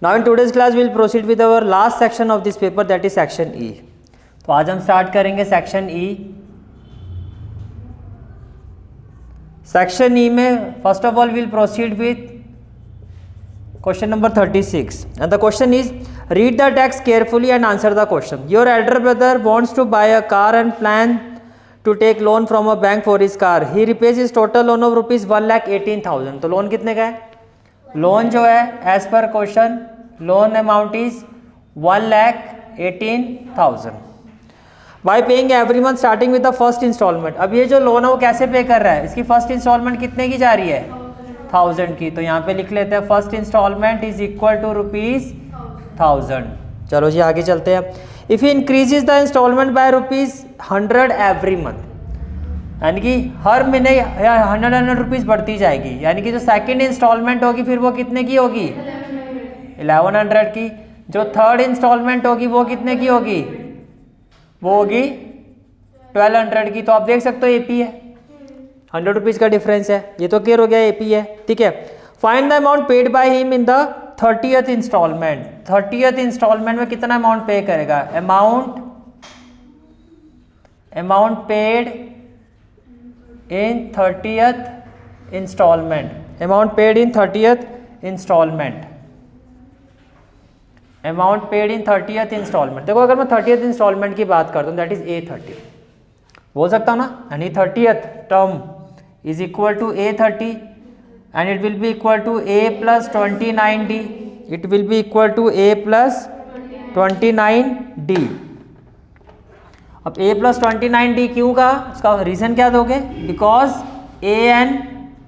Now in today's class will proceed with our last section of this paper, that is section E. तो आज हम start करेंगे section E. Section E में first of all will proceed with question number 36 and the question is read the text carefully and answer the question. Your elder brother wants to buy a car and plan to take loan from a bank for his car. He repays his total loan of rupees 1,18,000। तो loan कितने का है? Loan जो है as पर question loan amount is 1,18,000 by paying every month starting with the first instalment. अब ये जो लोन है वो कैसे पे कर रहा है? इसकी फर्स्ट इंस्टॉलमेंट कितने की जा रही है? 1000 की। तो यहाँ पे लिख लेते हैं first instalment is equal to rupees 1000। चलो जी आगे चलते हैं। If he increases the instalment by rupees 100 every month, यानी कि हर महीने 100 रुपीज़ बढ़ती जाएगी, यानी कि जो सेकंड इंस्टॉलमेंट होगी फिर वो कितने की होगी? 1100 की। जो थर्ड इंस्टॉलमेंट होगी वो कितने की होगी? वो होगी 1200 की। तो आप देख सकते हो एपी है, 100 रुपीज़ का डिफरेंस है। ये तो क्लियर हो गया एपी है, ठीक है। Find the amount paid by him in the 30th instalment. 30th instalment में कितना अमाउंट पे करेगा? Amount paid in 30th installment, amount paid in 30th installment, amount paid in 30th installment। देखो अगर मैं 30th installment की बात करता हूँ दैट इज A30 बोल सकता हूँ ना, यानी 30th term is equal to A30 and it will be equal to A plus 29D। It will be equal to A plus 29D। अब a प्लस 29D क्यों का? उसका रीज़न क्या दोगे? Because A N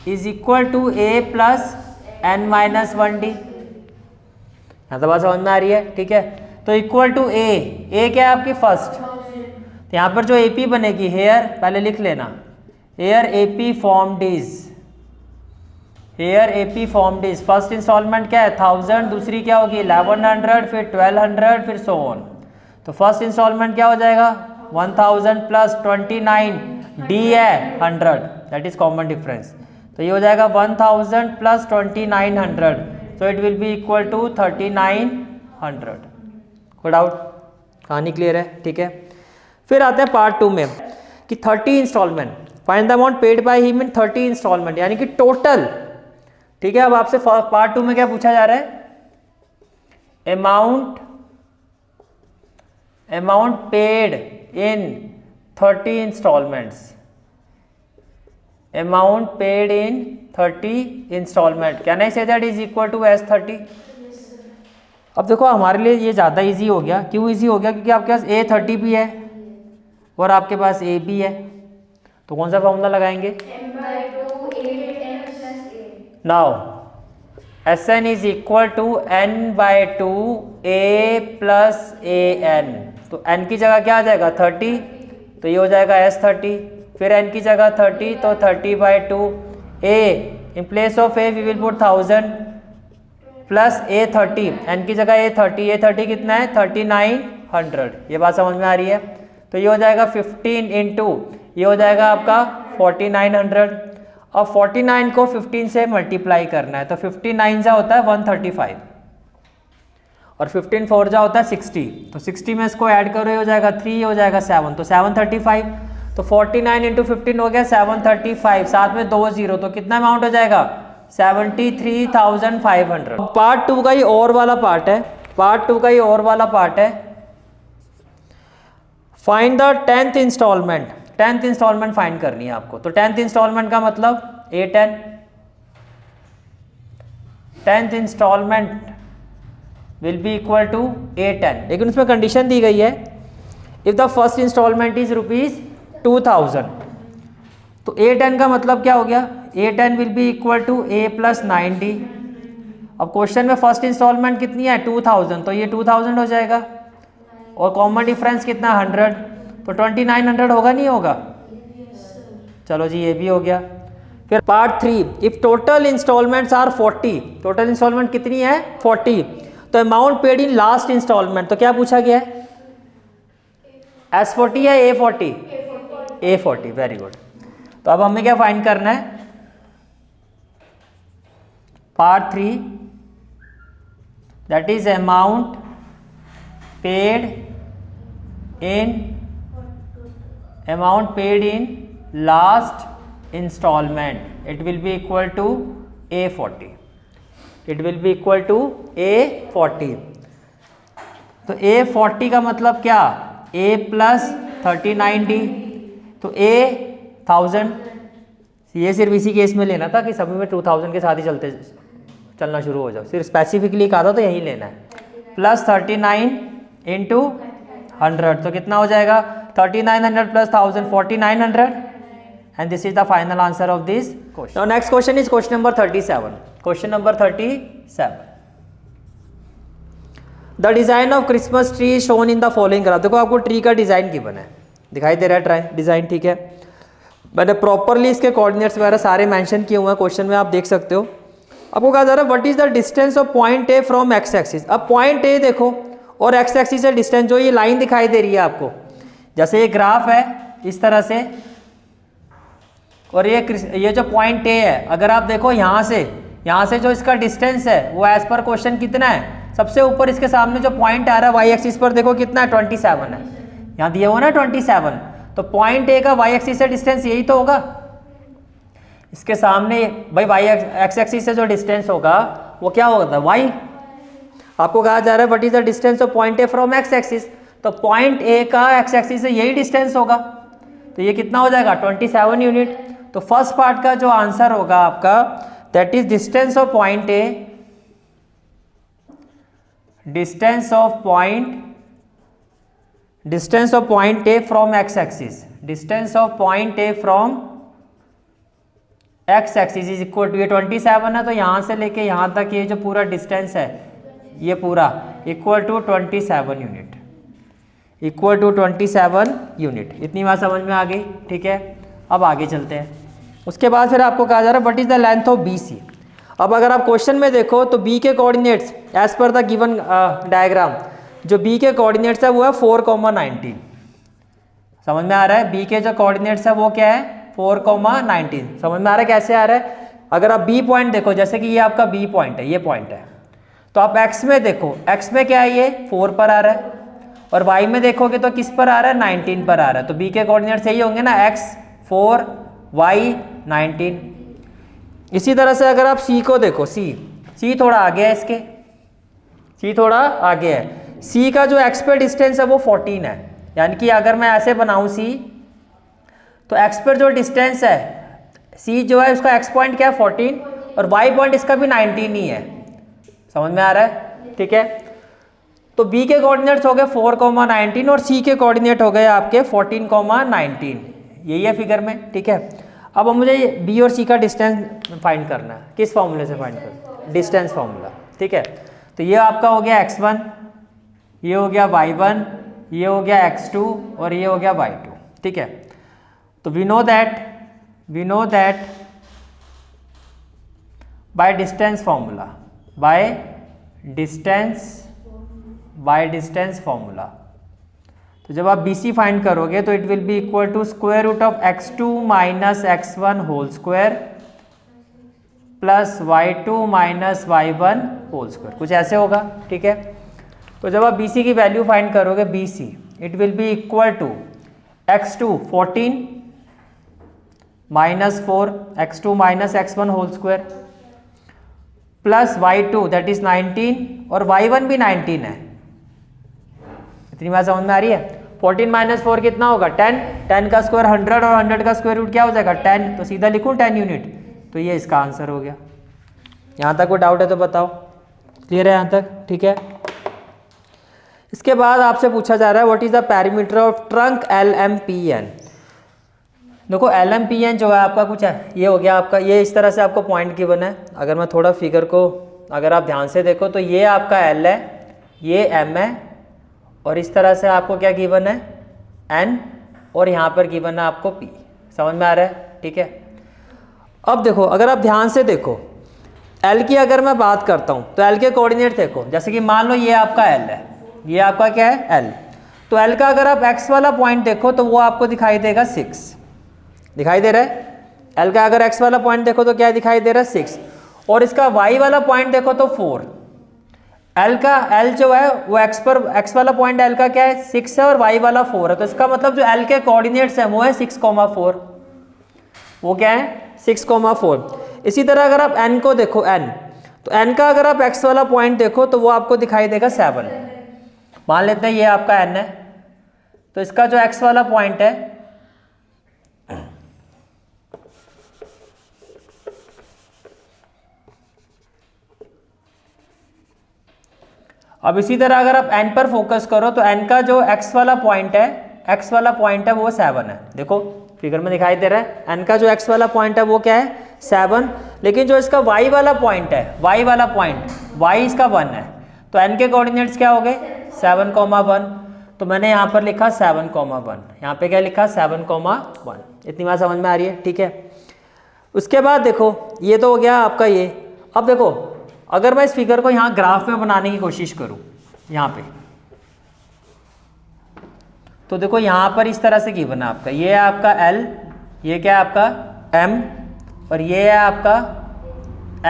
is equal to A plus N minus 1D। यहाँ तो बात समझ में आ रही है, ठीक है। तो इक्वल टू ए क्या है आपकी फर्स्ट। तो यहाँ पर जो ए पी बनेगी हेयर, पहले लिख लेना here A P formed is, here A P formed is. First instalment क्या है? 1000, दूसरी क्या होगी? 1100, फिर 1200, फिर सो ऑन। तो फर्स्ट इंस्टॉलमेंट क्या हो जाएगा? 1000 प्लस 29D है 100, दैट इज कॉमन डिफरेंस। तो ये हो जाएगा 1000 plus 2900, so it will be equal to 3900। कोई डाउट? कहानी क्लियर है, ठीक है। फिर आते हैं पार्ट 2 में कि 30 instalment, find the amount paid by him in 30 instalment, यानी कि टोटल, ठीक है। अब आपसे पार्ट 2 में क्या पूछा जा रहा है? Amount paid in 30 installments, amount paid in 30 installment, can I say that is equal to S30? अब देखो हमारे लिए ये ज़्यादा इजी हो गया। क्यों इजी हो गया? क्योंकि आपके पास A30 भी है और आपके पास A भी है। तो कौन सा फॉर्मूला लगाएंगे? Now Sn is equal to n/2 A plus AN। तो n की जगह क्या आ जाएगा? 30, तो ये हो जाएगा S30। फिर n की जगह 30, तो 30/2 A in place of A we will put 1000 plus A30, n की जगह A30 कितना है? 3900। ये बात समझ में आ रही है? तो ये हो जाएगा 15 इंटू, ये हो जाएगा आपका 4900। अब 49 को 15 से मल्टीप्लाई करना है, तो 59 जा होता है 135 और 15 4 जा होता है 60। तो 60 में इसको ऐड करो, ये हो जाएगा 3, ये हो जाएगा 7, तो 735। तो 49 इंटू 15 हो गया 735, साथ में 2 0, तो कितना अमाउंट हो जाएगा? 73,500। पार्ट 2 का ही और वाला पार्ट है, पार्ट 2 का ही और वाला पार्ट है। Find the 10th instalment. 10th instalment find करनी है आपको। तो 10th इंस्टॉलमेंट का मतलब A10। 10th instalment will be equal to A10, लेकिन उसमें कंडीशन दी गई है if the first instalment is rupees 2000। तो A10 का मतलब क्या हो गया? A10 will be equal to A plus 9D। अब क्वेश्चन में फर्स्ट इंस्टॉलमेंट कितनी है? 2000, तो ये 2000 हो जाएगा और कॉमन डिफरेंस कितना? 100, तो 2900 होगा नहीं होगा? चलो जी ये भी हो गया। फिर part 3, if total instalments are 40, total instalment कितनी है? 40। तो amount paid in last instalment, तो क्या पूछा गया है? S40 या A40? A40, very good. तो अब हमें क्या फाइंड करना है? Part 3 that is amount paid in last installment, it will be equal to A40. It will be equal to A40. तो A40 का मतलब क्या, A प्लस 39D, तो A 1000, ये सिर्फ इसी केस में लेना था कि सभी में 2000 के साथ ही चलना शुरू हो जाओ, सिर्फ स्पेसिफिकली कहा था तो यही लेना है। प्लस 39 इंटू 100, तो कितना हो जाएगा 3900 plus 1000 4900, and this is the final answer of this question. Now next question is question number 37. Question number 37. The design of Christmas tree is shown in the following graph. देखो आपको tree का design given है, दिखाई दे रहा है try design, ठीक है। मैंने प्रॉपरली इसके कोऑर्डिनेट्स वगैरह सारे मेंशन किए हुए हैं क्वेश्चन में, आप देख सकते हो। आपको कहा जा रहा है what is the distance of point A from X axis. अब पॉइंट ए देखो और एक्स एक्सिस से डिस्टेंस, जो ये लाइन दिखाई दे रही है आपको, जैसे ये ग्राफ है इस तरह से, और ये जो पॉइंट ए है, अगर आप देखो यहाँ से जो इसका डिस्टेंस है वो एज पर क्वेश्चन कितना है, सबसे ऊपर इसके सामने जो पॉइंट आ रहा है वाई एक्सिस पर देखो कितना है 27 है, यहाँ दिया हुआ ना 27, तो पॉइंट ए का वाई एक्सिस से डिस्टेंस यही तो होगा। इसके सामने भाई वाई एक्स एक्सिस से जो डिस्टेंस होगा वो क्या होगा, वाई। आपको कहा जा रहा है what is the distance of point A from X axis, तो पॉइंट ए का एक्स एक्सिस से यही डिस्टेंस होगा, तो ये कितना हो जाएगा 27 यूनिट। तो फर्स्ट पार्ट का जो आंसर होगा आपका, that is distance of point A, distance of point A from X axis, distance of point A from X axis is equal to, ये 27 है तो यहां से लेके यहां तक ये जो पूरा डिस्टेंस है ये पूरा equal to 27 unit, equal to 27 unit. इतनी बात समझ में आ गई, ठीक है। अब आगे चलते हैं। उसके बाद फिर आपको कहा जा रहा है what is the length of B C. अब अगर आप क्वेश्चन में देखो तो बी के coordinates as per the given diagram, जो बी के कोऑर्डिनेट्स है वो है 4,19। समझ में आ रहा है, बी के जो कोऑर्डिनेट्स है वो क्या है 4,19। समझ में आ रहा है कैसे आ रहा है। अगर आप बी पॉइंट देखो, जैसे कि ये आपका बी पॉइंट है, ये पॉइंट है, तो आप एक्स में देखो, एक्स में क्या है ये 4 पर आ रहा है, और वाई में देखोगे तो किस पर आ रहा है 19 पर आ रहा है। तो बी के कोऑर्डिनेट्स यही होंगे ना, एक्स 4 वाई 19। इसी तरह से अगर आप सी को देखो, सी थोड़ा आगे है, इसके सी थोड़ा आगे है, सी का जो एक्स पे डिस्टेंस है वो 14 है, यानी कि अगर मैं ऐसे बनाऊं सी, तो एक्स पर जो डिस्टेंस है सी जो है उसका एक्स पॉइंट क्या है 14, और वाई पॉइंट इसका भी 19 ही है। समझ में आ रहा है, ठीक है। तो बी के कोऑर्डिनेट्स हो गए 4,19 और सी के कोऑर्डिनेट हो गए आपके 14,19, यही है फिगर में, ठीक है। अब मुझे बी और सी का डिस्टेंस फाइंड करना है, किस फॉर्मूले से फाइंड करना है, डिस्टेंस फॉर्मूला, ठीक है। तो ये आपका हो गया x1, ये हो गया y1, ये हो गया x2 और ये हो गया y2, ठीक है। तो we know that by distance formula, by distance formula, तो जब आप बी सी फाइंड करोगे तो it will be equal to square root of x2 minus x1 whole square plus y2 minus y1 whole square, कुछ ऐसे होगा, ठीक है। तो जब आप बी सी की वैल्यू फाइंड करोगे, B C it will be equal to x2 14 minus 4 x2 minus x1 whole square plus y2 that is 19 और y1 भी 19 है। इतनी बात समझ में आ रही है। 14 माइनस 4 कितना होगा 10, 10 का स्क्वायर 100 और 100 का स्क्वायर रूट क्या हो जाएगा 10, तो सीधा लिखूं 10 यूनिट, तो ये इसका आंसर हो गया। यहाँ तक कोई डाउट है तो बताओ, क्लियर है यहाँ तक, ठीक है। इसके बाद आपसे पूछा जा रहा है what is the parameter of trunk LMPN। देखो LMPN जो है आपका कुछ है, ये हो गया आपका, ये इस तरह से आपको पॉइंट गिवन है। अगर मैं थोड़ा फिगर को अगर आप ध्यान से देखो तो ये आपका L है, ये M है, और इस तरह से आपको क्या गिवन है N, और यहाँ पर गिवन है आपको P। समझ में आ रहा है, ठीक है। अब देखो अगर आप ध्यान से देखो L की अगर मैं बात करता हूँ तो L के कोऑर्डिनेट देखो, जैसे कि मान लो ये आपका L है, ये आपका क्या है L, तो L का अगर आप X वाला पॉइंट देखो तो वो आपको दिखाई देगा 6, दिखाई दे रहा है। L का अगर X वाला पॉइंट देखो तो क्या दिखाई दे रहा है 6, और इसका Y वाला पॉइंट देखो तो 4। एल जो है वो एक्स वाला पॉइंट एल का क्या है 6 है और वाई वाला 4 है, तो इसका मतलब जो एल के कोऑर्डिनेट्स हैं वो है 6,4, वो क्या है 6,4। इसी तरह अगर आप एन को देखो एन, तो एन का अगर आप एक्स वाला पॉइंट देखो तो वो आपको दिखाई देगा 7। मान लेते हैं ये आपका एन है, तो इसका जो एक्स वाला पॉइंट है अब इसी तरह अगर आप n पर फोकस करो तो n का जो x वाला पॉइंट है वो 7 है। देखो फिगर में दिखाई दे रहा है n का जो x वाला पॉइंट है वो क्या है 7, लेकिन जो इसका y वाला पॉइंट है y इसका 1 है, तो n के कोऑर्डिनेट्स क्या हो गए 7,1। तो मैंने यहाँ पर लिखा 7,1, यहाँ पे क्या लिखा 7,1। इतनी बात समझ में आ रही है? ठीक है। उसके बाद देखो ये तो हो गया आपका ये। अब देखो अगर मैं इस फिगर को यहाँ ग्राफ में बनाने की कोशिश करूँ यहाँ पे, तो देखो यहाँ पर इस तरह से की बना आपका, ये है आपका L, ये क्या है आपका M, और ये है आपका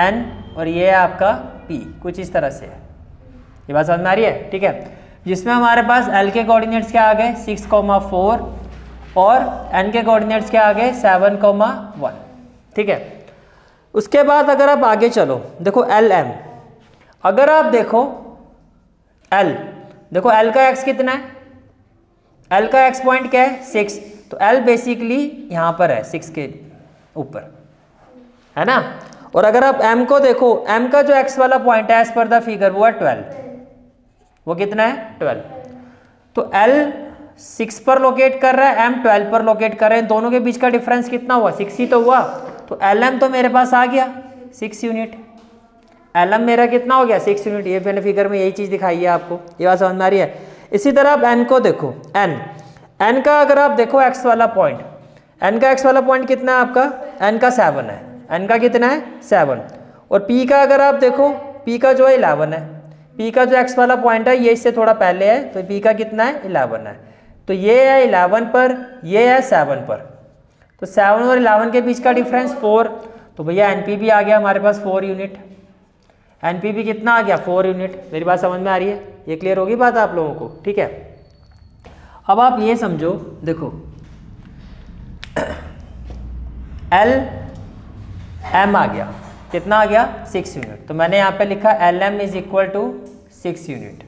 N, और ये है आपका P, कुछ इस तरह से है। ये बात समझ में आ रही है? ठीक है। जिसमें हमारे पास L के कोऑर्डिनेट्स क्या आ गए 6,4 और N के कोऑर्डिनेट्स क्या आ गए 7,1। ठीक है। उसके बाद अगर आप आगे चलो देखो एल एम, अगर आप देखो L का x कितना है, L का x पॉइंट क्या है 6, तो L बेसिकली यहाँ पर है 6 के ऊपर, है ना। और अगर आप M को देखो, M का जो x वाला पॉइंट है एज पर द फिगर वो है 12, वो कितना है 12। तो L 6 पर लोकेट कर रहा है, M 12 पर लोकेट कर रहे हैं, दोनों के बीच का डिफरेंस कितना हुआ 6 ही तो हुआ। तो LM तो मेरे पास आ गया 6 यूनिट, LM मेरा कितना हो गया 6 यूनिट। ये मैंने फिगर में यही चीज़ दिखाई है आपको, ये बात समझ में आ रही है। इसी तरह आप N को देखो, N का अगर आप देखो x वाला पॉइंट, N का x वाला पॉइंट कितना है आपका, N का 7 है, N का कितना है 7। और P का अगर आप देखो, P का जो है 11 है, P का जो x वाला पॉइंट है ये इससे थोड़ा पहले है, तो P का कितना है 11 है। तो ये है 11 पर, ये है 7 पर, तो 7 और 11 के बीच का डिफरेंस 4, तो भैया NP भी आ गया हमारे पास 4 यूनिट। NP भी कितना आ गया 4 यूनिट। मेरी बात समझ में आ रही है? ये क्लियर होगी बात आप लोगों को? ठीक है। अब आप ये समझो, देखो LM आ गया, कितना आ गया 6 यूनिट, तो मैंने यहाँ पे लिखा LM is equal to 6 unit,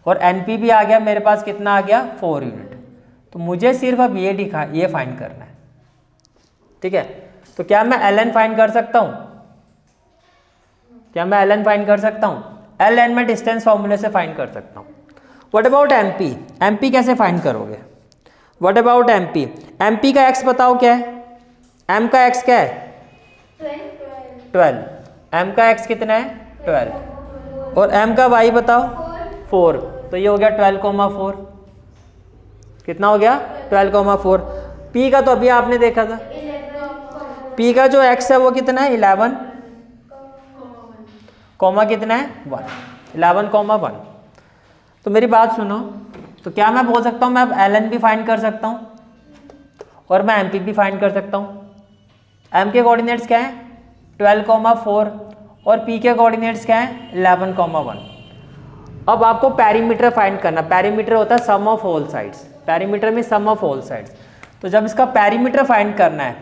और NP भी आ गया मेरे पास, कितना आ गया 4 यूनिट। तो मुझे सिर्फ अब ये फाइंड करना है। ठीक है। तो क्या मैं LN फाइंड कर सकता हूँ? क्या मैं LN फाइंड कर सकता हूँ? LN में डिस्टेंस फॉर्मूले से फाइंड कर सकता हूँ। What about MP? MP कैसे फाइंड करोगे? What about MP? MP का x बताओ क्या है? M का x क्या है 12, M का x कितना है 12, और M का y बताओ 4, तो ये हो गया 12,4। कितना हो गया 12,4। P का तो अभी आपने देखा था, P का जो x है वो कितना है 11, कॉमा कितना है 1, 11,1। तो मेरी बात सुनो, तो क्या मैं बोल सकता हूँ मैं अब LN भी फाइंड कर सकता हूँ और मैं MP भी फाइंड कर सकता हूँ। M के कोऑर्डिनेट्स क्या है 12,4 और P के कोऑर्डिनेट्स क्या है 11,1। अब आपको पेरीमीटर फाइंड करना, पेरीमीटर होता है सम ऑफ ऑल साइड्स, पेरीमीटर में सम ऑफ ऑल साइड्स। तो जब इसका पेरीमीटर फाइंड करना है,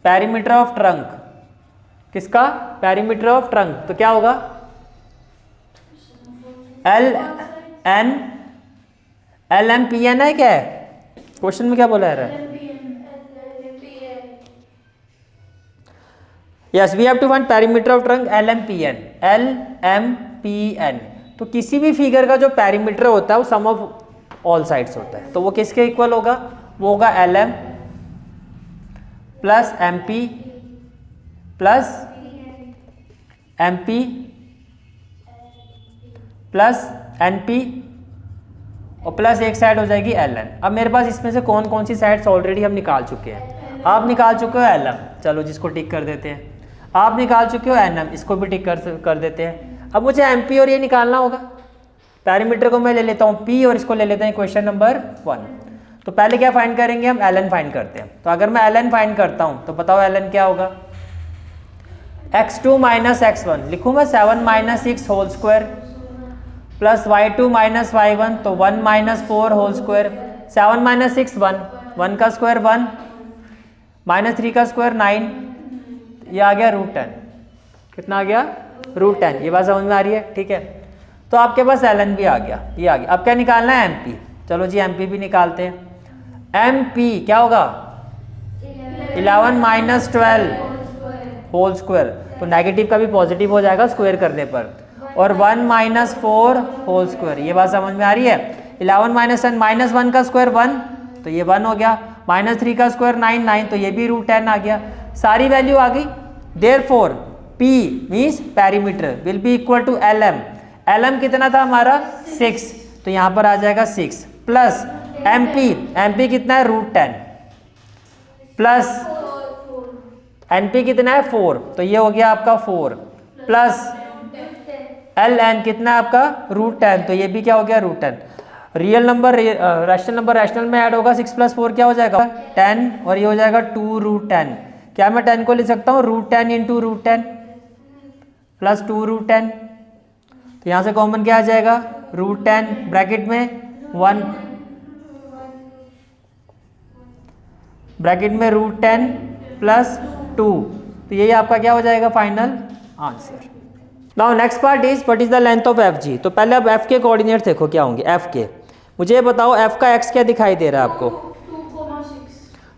पेरीमीटर ऑफ ट्रंक, किसका पेरीमीटर ऑफ ट्रंक, तो क्या होगा LM PN है, क्या है क्वेश्चन में क्या बोला है? Yes, we have to find perimeter of trunk LMPN। तो किसी भी फिगर का जो पेरीमीटर होता है वो सम ऑफ ऑल साइड्स होता है, तो वो किसके इक्वल होगा? वो होगा LM plus MP plus MP plus NP और प्लस एक साइड हो जाएगी LN। अब मेरे पास इसमें से कौन कौन सी साइड्स ऑलरेडी हम निकाल चुके हैं? आप निकाल चुके हो LM, चलो जिसको टिक कर देते हैं। आप निकाल चुके हो NM, इसको भी टिक कर देते हैं। अब मुझे MP और ये निकालना होगा। पैरामीटर को मैं ले लेता हूँ P और इसको ले लेते हैं क्वेश्चन नंबर 1। तो पहले क्या फाइंड करेंगे हम? LN फाइंड करते हैं। तो अगर मैं LN फाइंड करता हूँ तो बताओ LN क्या होगा? x2 माइनस x1 लिखूँ मैं 7 minus 6 whole square plus y2 minus y1 तो 1 माइनस 4 होल स्क्वायर 7 माइनस 6 1 का स्क्वायर 1 माइनस 3 का स्क्वायर 9 ये आ गया √10 कितना आ गया √10 ये बात समझ में आ रही है ठीक है। तो आपके पास ln भी आ गया ये आ गया। अब क्या निकालना है mp चलो जी mp भी निकालते हैं। mp क्या होगा 11 माइनस 12 होल स्क्वायर तो नेगेटिव का भी पॉजिटिव हो जाएगा स्क्वायर करने पर और 1 माइनस 4 होल स्क्वायर ये बात समझ में आ रही है। 11 माइनस 10 माइनस 1 का स्क्वायर 1 तो ये 1 हो गया माइनस 3 का स्क्वायर 9 9 तो ये भी √10 आ गया सारी वैल्यू आ गई। Therefore p means perimeter will be equal to lm कितना था हमारा 6 तो यहाँ पर आ जाएगा 6 प्लस mp कितना है √10 प्लस np कितना है 4 तो ये हो गया आपका 4 प्लस ln कितना है आपका √10 तो ये भी क्या हो गया √10। Real number rational number rational में ऐड होगा 6 प्लस 4 क्या हो जाएगा 10 और ये हो जाएगा 2 √10। क्या मैं 10 को लिख सकता हूँ √10 इंटू √10 प्लस 2 √10 तो यहाँ से कॉमन क्या आ जाएगा √10 ब्रैकेट में 1 ब्रैकेट में √10 प्लस 2 तो यही आपका क्या हो जाएगा final answer. Now next part is what is the length of F G. तो पहले आप एफ के कोऑर्डिनेट्स देखो क्या होंगे एफ के। मुझे बताओ एफ का एक्स क्या दिखाई दे रहा है आपको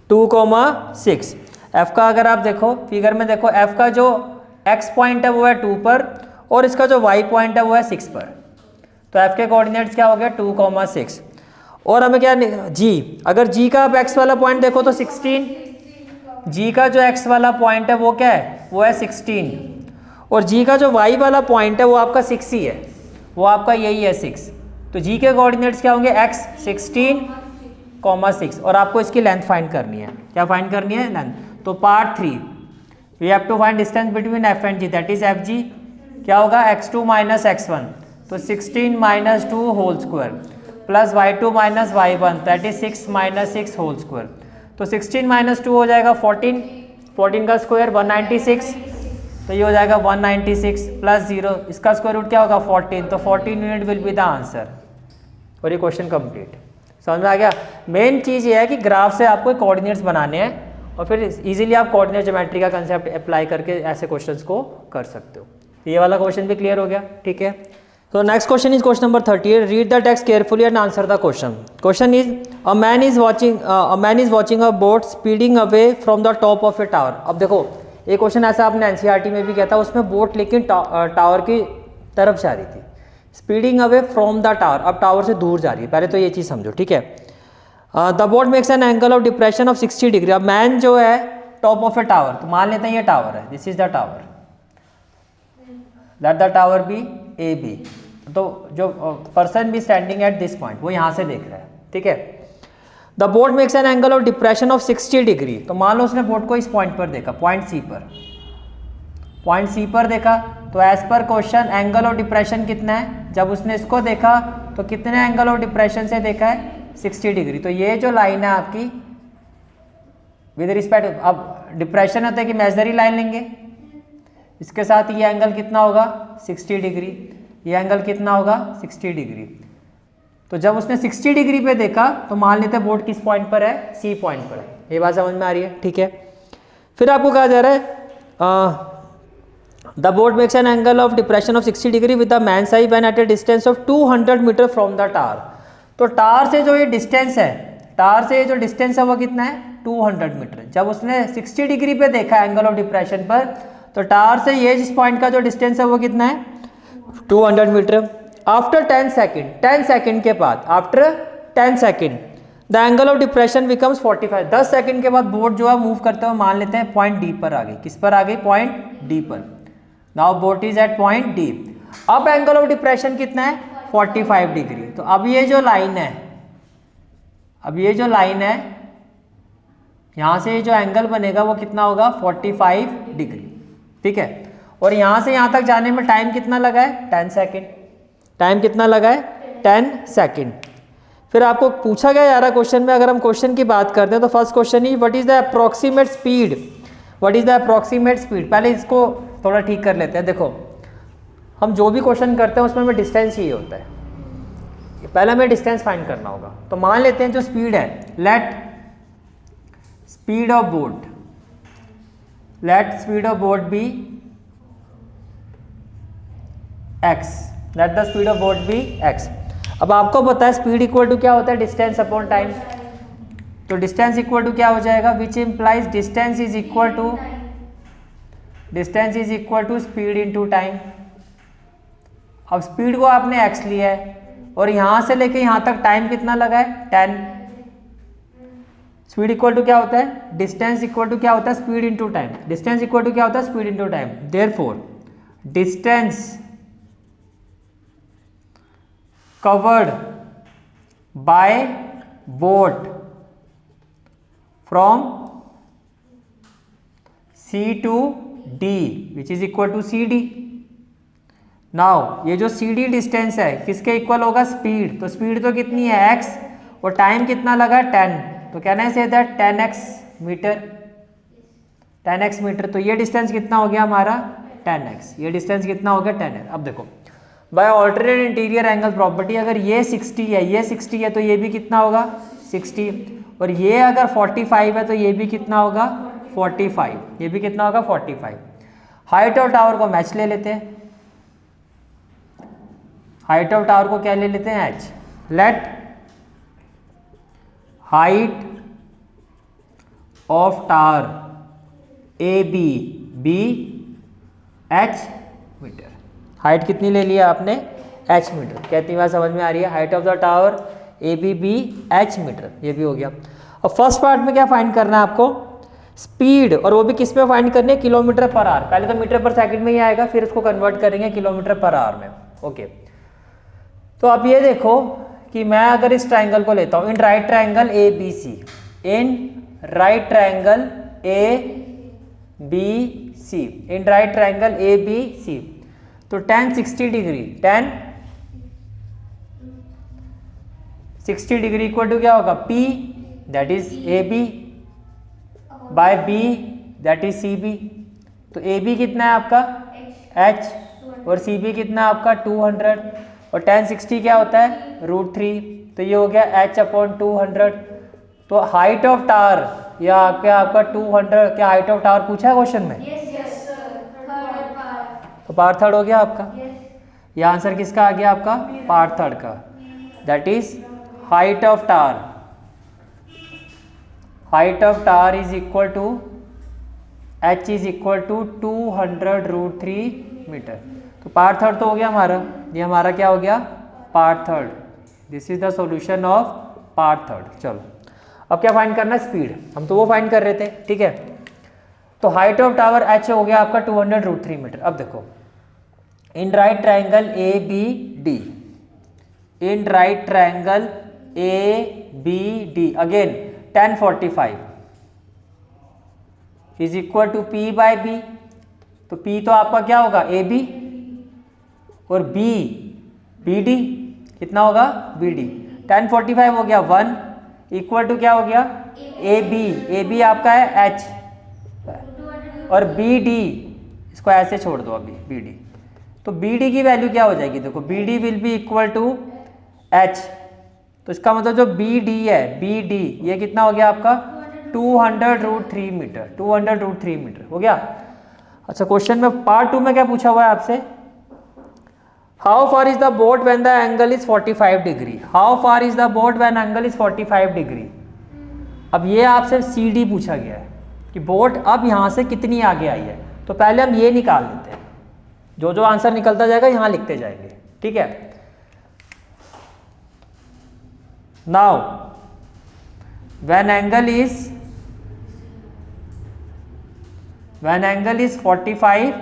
2,6। एफ का अगर आप देखो फिगर में देखो एफ का जो एक्स पॉइंट है वो है 2 पर और इसका जो वाई पॉइंट है वो है 6 पर। तो एफ के कोऑर्डिनेट्स क्या हो गया 2,6 और हमें क्या जी अगर जी का आप एक्स वाला पॉइंट देखो तो 16 जी का जो एक्स वाला पॉइंट है वो क्या है वो है 16 और जी का जो वाई वाला पॉइंट है वो आपका 6 ही है वो आपका यही है 6। तो जी के कोऑर्डिनेट्स क्या होंगे x 16,6 और आपको इसकी लेंथ फाइंड करनी है। क्या फाइंड करनी है लेंथ। तो part 3 we have to find distance between f and g that is F G क्या होगा x2 माइनस x1 तो 16 minus 2 whole square plus y2 minus y1 that is 6 minus 6 whole square. तो 16 minus 2 हो जाएगा 14 का square 196 तो ये हो जाएगा 196 प्लस 0 इसका स्क्वायर रूट क्या होगा 14 तो 14 unit will be the answer और ये क्वेश्चन कंप्लीट। समझ में आ गया। मेन चीज़ ये है कि ग्राफ से आपको कोऑर्डिनेट्स बनाने हैं और फिर इजीली आप कोऑर्डिनेट ज्योमेट्री का कंसेप्ट अप्लाई करके ऐसे क्वेश्चंस को कर सकते हो। ये वाला क्वेश्चन भी क्लियर हो गया ठीक है। तो next question is question number 38। Read the text carefully and answer the question. Question is a man is watching a boat speeding away from the top of A tower. अब देखो एक question ऐसा आपने एनसीईआरटी में भी किया था उसमें बोट लेकिन टावर की तरफ जा रही थी speeding away from the tower. अब टावर से दूर जा रही है पहले तो ये चीज़ समझो ठीक है। The boat makes an angle of depression of 60 degree. अब मैन जो है टॉप ऑफ ए टावर तो मान लेते हैं ये टावर है this is the tower that the tower be A B तो जो person be standing at this point वो यहाँ से देख रहा है ठीक है। The boat makes an angle of depression of 60 degree तो मान लो उसने बोट को इस पॉइंट पर देखा पॉइंट सी पर देखा तो एज पर क्वेश्चन एंगल ऑफ डिप्रेशन कितना है। जब उसने इसको देखा तो कितने एंगल ऑफ डिप्रेशन से देखा है 60 डिग्री। तो ये जो लाइन है आपकी विद रिस्पेक्ट अब डिप्रेशन होता है कि इमेजिनरी लाइन लेंगे इसके साथ ये एंगल कितना होगा 60 डिग्री ये एंगल कितना होगा 60 डिग्री। तो जब उसने 60 डिग्री पे देखा तो मान लेते हैं बोट किस पॉइंट पर है सी पॉइंट पर है। ये बात समझ में आ रही है ठीक है। फिर आपको कहा जा रहा है the boat makes an angle of depression of 60 degree with the man eye when at a distance of 200 metre from the tower. तो टावर से जो ये डिस्टेंस है टावर से जो डिस्टेंस है वो कितना है 200 मीटर। जब उसने 60 डिग्री पे देखा एंगल ऑफ डिप्रेशन पर तो टावर से ये जिस पॉइंट का जो डिस्टेंस है वो कितना है 200 मीटर। आफ्टर 10 सेकेंड के बाद after 10 second the angle of depression becomes 45। 10 second के बाद बोट जो है मूव करते हुए मान लेते हैं पॉइंट डी पर आ गई। किस पर आ गई पॉइंट डी पर। Now boat is at point D. अब एंगल ऑफ डिप्रेशन कितना है 45 डिग्री। तो अब ये जो लाइन है यहाँ से जो एंगल बनेगा वो कितना होगा 45 डिग्री ठीक है। और यहाँ से यहाँ तक जाने में टाइम कितना लगा है 10 सेकेंड। टाइम कितना लगा है 10 सेकेंड। फिर आपको पूछा गया यार क्वेश्चन में अगर हम क्वेश्चन की बात करते हैं तो first question he what is the approximate speed पहले इसको थोड़ा ठीक कर लेते हैं। देखो हम जो भी क्वेश्चन करते हैं उसमें हमें डिस्टेंस चाहिए होता है, पहले हमें डिस्टेंस फाइंड करना होगा। तो मान लेते हैं जो स्पीड है, let speed of boat be x, let the speed of boat be x। अब आपको पता है स्पीड इक्वल टू क्या होता है, डिस्टेंस अपॉन टाइम। तो डिस्टेंस इक्वल टू क्या हो जाएगा, which implies distance is equal to speed into time. अब स्पीड को आपने x लिया है और यहां से लेके यहां तक टाइम कितना लगा है, 10। स्पीड इक्वल टू क्या होता है, डिस्टेंस इक्वल टू क्या होता है, speed into time. Distance equal to क्या होता है, speed into time. Therefore distance covered by boat from C to D which is equal to CD। Now ये जो CD डिस्टेंस है किसके इक्वल होगा, स्पीड। तो स्पीड तो कितनी है x और टाइम कितना लगा 10, तो कहना से दैट 10x मीटर। तो ये डिस्टेंस कितना हो गया हमारा 10x, ये डिस्टेंस कितना हो गया 10x। अब देखो by alternate interior angle property, अगर ये 60 है, ये 60 है तो ये भी कितना होगा 60, और ये अगर 45 है तो ये भी कितना होगा 45, ये भी कितना होगा 45। हाइट ऑफ टावर को मैच ले लेते हैं, हाइट ऑफ टावर को क्या ले लेते हैं h। Let height of tower A B h metre. Height कितनी ले लिया आपने, h मीटर। कितनी बात समझ में आ रही है, height of the tower A B h metre, ये भी हो गया। अब फर्स्ट पार्ट में क्या फाइंड करना है आपको, स्पीड, और वो भी किस में फाइंड करनी है, किलोमीटर पर आवर। पहले तो मीटर पर सेकंड में ही आएगा, फिर उसको कन्वर्ट करेंगे किलोमीटर पर आवर में। ओके, तो अब ये देखो कि मैं अगर इस ट्राइंगल को लेता हूँ, in right triangle A B C, in right triangle A B C, in right triangle A B C, तो tan 60 degree, tan 60 degree equal to क्या होगा, P that is AB by B that is CB। तो AB कितना है आपका H और CB कितना है आपका 200, और tan 60 क्या होता है √3, तो ये हो गया H/200। तो हाइट ऑफ टावर या आपका 200, क्या हाइट ऑफ टावर पूछा है क्वेश्चन में, तो पार्ट थर्ड हो गया आपका। ये आंसर किसका आ गया आपका, पार्ट थर्ड का, that is height of tower. Height of tower is equal to h is equal to 200√3 metre. तो पार्ट थर्ड तो हो गया हमारा, ये हमारा क्या हो गया, part third. This is the solution of part third. चलो अब क्या फाइंड करना है, स्पीड, हम तो वो फाइंड कर रहे थे, ठीक है। तो हाइट ऑफ टावर h हो गया आपका 200√3 मीटर। अब देखो in right triangle A B D, in right triangle A B D, again tan 45 is equal to P by B। तो P तो आपका क्या होगा AB, और B BD कितना होगा BD। tan 45 हो गया 1 इक्वल टू क्या हो गया AB आपका है H, और BD इसको ऐसे छोड़ दो अभी BD। तो BD की वैल्यू क्या हो जाएगी, देखो BD will be equal to H। तो इसका मतलब जो BD है, BD ये कितना हो गया आपका 200√3 मीटर, 200√3 मीटर हो गया। अच्छा क्वेश्चन में पार्ट 2 में क्या पूछा हुआ है आपसे, how far is the boat when the angle is 45 degree, how far is the boat when angle is 45 degree. अब ये आपसे CD पूछा गया है कि बोट अब यहाँ से कितनी आगे आई है। तो पहले हम ये निकाल लेते हैं, जो जो आंसर निकलता जाएगा यहाँ लिखते जाएंगे, ठीक है। Now when angle is 45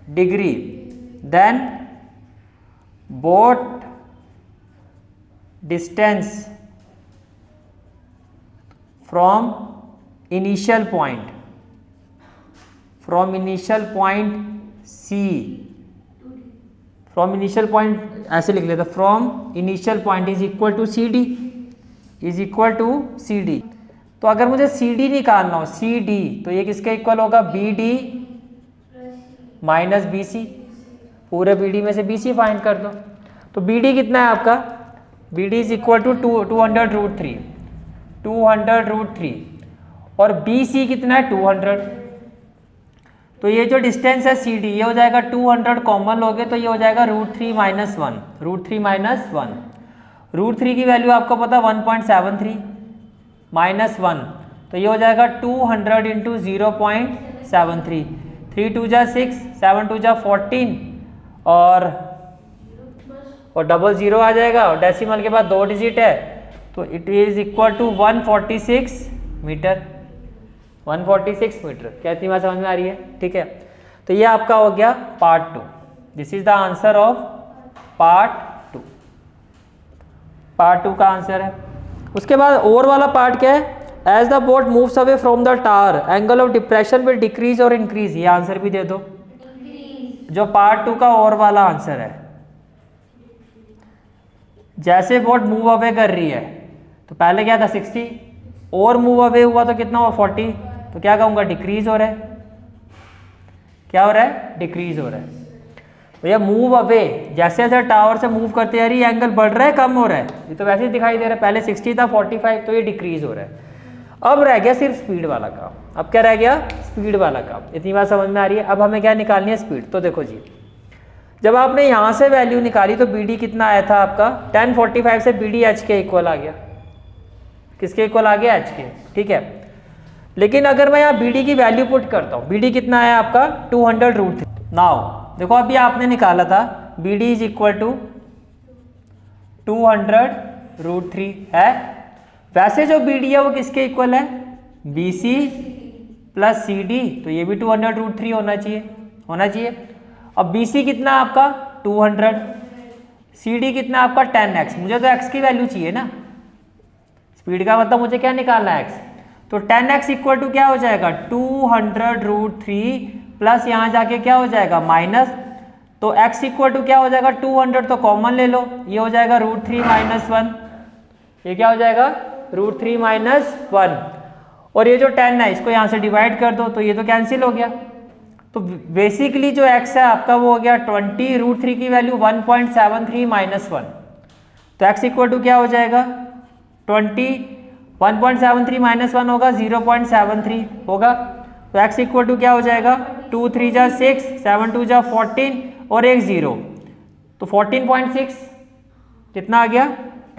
degree, then boat distance from initial point C, from initial point ऐसे लिख लेते, from initial point is equal to CD। तो अगर मुझे CD निकालना हो, CD तो ये किसके इक्वल होगा, BD माइनस बी सी, पूरे बी डी में से बी सी फाइंड कर दो। तो बी डी कितना है आपका, B D is equal to 200√3, 200√3 और बी सी कितना है 200। तो ये जो डिस्टेंस है सी डी ये हो जाएगा 200 कॉमन लोगे तो ये हो जाएगा √3 - 1, √3 - 1। √3 की वैल्यू आपको पता 1.73 -1 तो ये हो जाएगा 200 इंटू 0.73, 3 2 जा 6, 7 2 जा 14 और डबल जीरो आ जाएगा और डेसिमल के बाद 2 डिजिट है तो it is equal to 146 metre, 146 metre. क्या इतनी बात समझ में आ रही है? ठीक है, तो ये आपका हो गया part 2। This is the answer of part 2। Part 2 का आंसर है। उसके बाद और वाला पार्ट क्या है, as the boat moves away from the tower angle of depression will decrease और इंक्रीज। ये आंसर भी दे दो जो पार्ट 2 का और वाला आंसर है। जैसे बोट मूव अवे कर रही है तो पहले क्या था 60 और मूव अवे हुआ तो कितना हुआ 40, तो क्या कहूँगा डिक्रीज हो रहा है। क्या हो रहा है? डिक्रीज हो रहा है। भैया मूव अवे जैसे जैसे टावर से मूव करते जा रही है एंगल बढ़ रहा है कम हो रहा है, ये तो वैसे ही दिखाई दे रहा है। पहले 60 था 45 तो ये डिक्रीज हो रहा है। अब रह गया सिर्फ स्पीड वाला काम। अब क्या रह गया? स्पीड वाला काम। इतनी बात समझ में आ रही है? अब हमें क्या निकालनी है? स्पीड। तो देखो जी, जब आपने यहाँ से वैल्यू निकाली तो बी डी कितना आया था आपका 1045 से बी डी एच के इक्वल आ गया। किसके इक्वल आ गया? एच के। ठीक है, लेकिन अगर मैं यहाँ बी डी की वैल्यू पुट करता हूँ, बी डी कितना आया आपका 200√3। नाउ देखो अभी आपने निकाला था B D is equal to 200√3 है। वैसे जो बी डी है वो किसके इक्वल है? B C plus C D, तो ये भी 200√3 होना चाहिए। अब बी सी कितना आपका 200, सी डी कितना आपका 10x। मुझे तो x की वैल्यू चाहिए ना, स्पीड का मतलब मुझे क्या निकालना है? x। तो 10x इक्वल टू क्या हो जाएगा 200√3 प्लस यहाँ जाके क्या हो जाएगा माइनस, तो x इक्वल टू क्या हो जाएगा 200 तो कॉमन ले लो, ये हो जाएगा √3 - 1। ये क्या हो जाएगा √3 - 1 और ये जो 10 है इसको यहाँ से डिवाइड कर दो तो ये तो कैंसिल हो गया। तो बेसिकली जो x है आपका वो हो गया 20, √3 की वैल्यू 1.73 - 1 तो x इक्वल टू क्या हो जाएगा 20, 1.73 - 1 होगा 0.73 होगा। तो x इक्वल टू क्या हो जाएगा 2 3 जा 6, 7 2 जा 14 और एक 0 तो 14.6 कितना आ गया?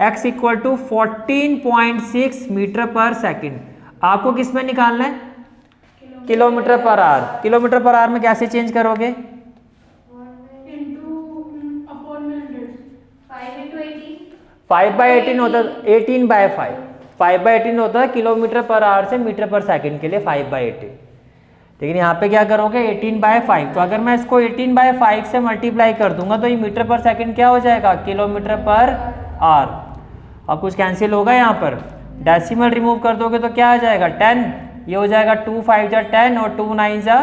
x इक्वल टू 14.6 मीटर पर सेकेंड। आपको किस में निकालना है? Kilometre per our. Kilometre per our में कैसे चेंज करोगे? 5/18 होता है, 18/5, 5/18 होता है किलोमीटर पर आवर से मीटर पर सेकंड के लिए 5/18। लेकिन यहाँ पे क्या करोगे 18/5। तो अगर मैं इसको 18/5 से मल्टीप्लाई कर दूंगा तो ये मीटर पर सेकंड क्या हो जाएगा किलोमीटर पर आवर। अब कुछ कैंसिल होगा यहाँ पर, डेसिमल रिमूव कर दोगे तो क्या आ जाएगा 10, ये हो जाएगा 2 5 जा 10 और 2 9 जा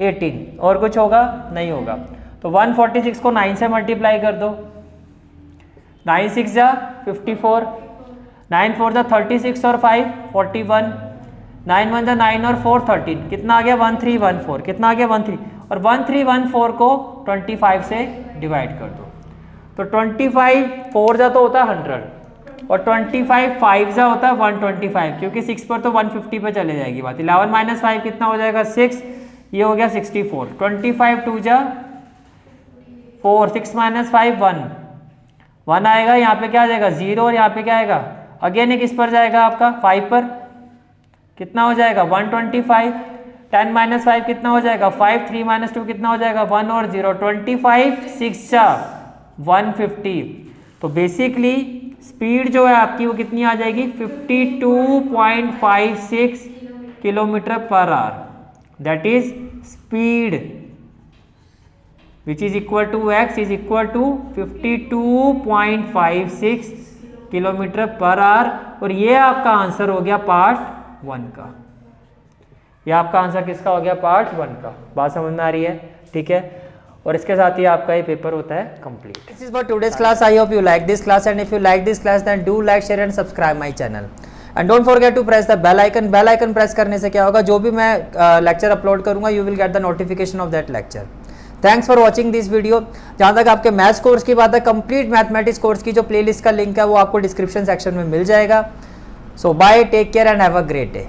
18 और कुछ होगा नहीं होगा। तो 146 को 9 से मल्टीप्लाई कर दो, 9 6 जा 54, 9 4 जा 36 और 5 41, 9 1 जा 9 और 4 13, कितना आ गया 1314, कितना आ गया 13 और 1314 को 25 से डिवाइड कर दो तो 25 4 जा तो होता है 100 और 25 5 जा होता है 125 क्योंकि 6 पर तो 150 पे चले जाएगी बात। 11 - 5 कितना हो जाएगा 6, ये हो गया 64। 25 2 जा 4, 6 - 5 1 आएगा, यहाँ पे क्या आ जाएगा 0 और यहाँ पे क्या आएगा अगेन एक किस पर जाएगा आपका 5 पर, कितना हो जाएगा 125। 10 - 5 कितना हो जाएगा 5, 3 - 2 कितना हो जाएगा 1 और 0, 25 6 जा 150। तो बेसिकली स्पीड जो है आपकी वो कितनी आ जाएगी 52.56 kilometre per hour, that is speed which is equal to x is equal to 52.56 kilometre per hour. और ये आपका आंसर हो गया पार्ट 1 का। ये आपका आंसर किसका हो गया पार्ट 1 का। बात समझ में आ रही है? ठीक है, और इसके साथ ही आपका ये पेपर होता है complete. This is for today's class. I hope you like this class and if you like this class then do like share and subscribe my channel and don't forget to press the bell icon. Bell icon press करने से क्या होगा, जो भी मैं lecture upload करूंगा you will get the notification of that lecture. Thanks for watching this video. जहाँ तक आपके मैथ्स कोर्स की बात है, कंप्लीट मैथमेटिक्स कोर्स की जो प्लेलिस्ट का लिंक है वो आपको डिस्क्रिप्शन सेक्शन में मिल जाएगा। So bye, take care and have a great day.